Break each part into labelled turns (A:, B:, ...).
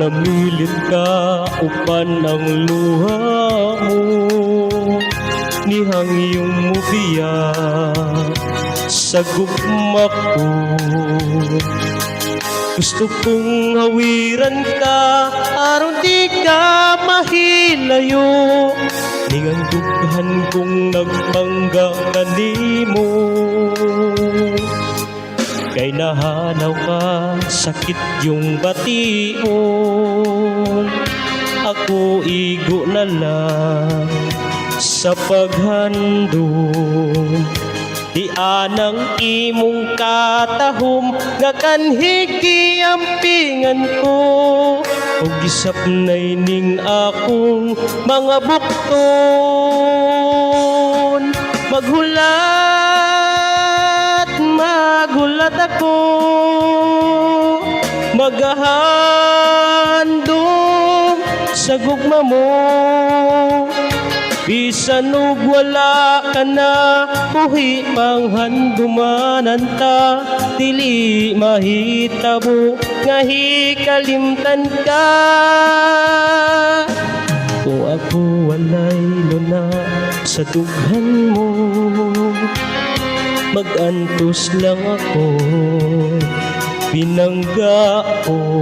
A: namilit ka upan ang luha mo, nihang iyong mubiya sa gugma ko. Gusto kong hawiran ka aron di ka mahilayo, ningang dughan kong nagmangga kanimo. Kay nahanaw ka, sakit yung bation, ako igo na lang sa paghandom. Di anang imong katahom nga kanhigi ampingan ko, o gisap na'y ning akong mga bukton. Maghulat ako, maghahandom sa gugma mo. Bisan ug wala ka na, buhi pang handumanan ta, dili mahitabo nga hikalimtan ka. Kung ako walay luna sa dughan mo, magantos lang ako, binangga ko.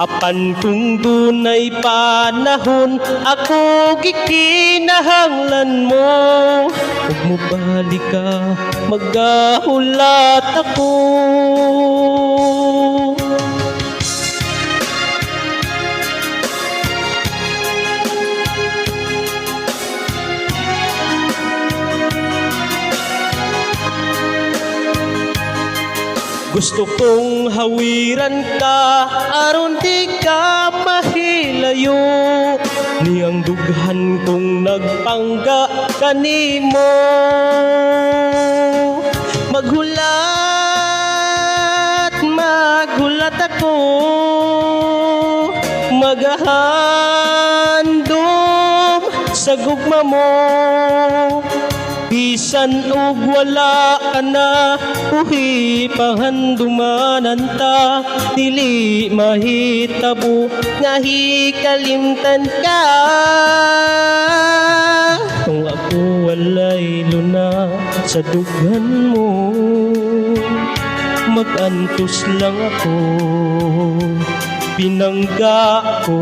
A: Apan kung dunay panahon, ako gikinahanglan mo. Huwag mo balik ka, magahulat ako. Gusto kong hawiran ka aron di ka mahilayo, niyang dughan kong nagpangga kanimo. Maghulat ako, maghahandom sa gugma mo. Bisan ug wala ka na, buhi pahandumanan ta, dili mahitabo nga hikalimtan ka. Kung ako walay luna sa dughan mo, magantos lang ako, binangga ko.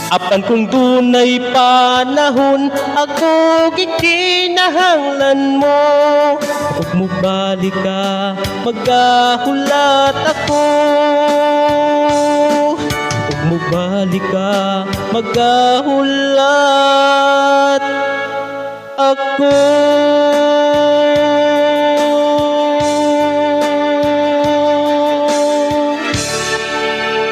A: Apan kung dunay panahon, ako gikinahanglan mo. Huwag mo balik ka, magahulat ako. Huwag mo balik ka, magahulat ako.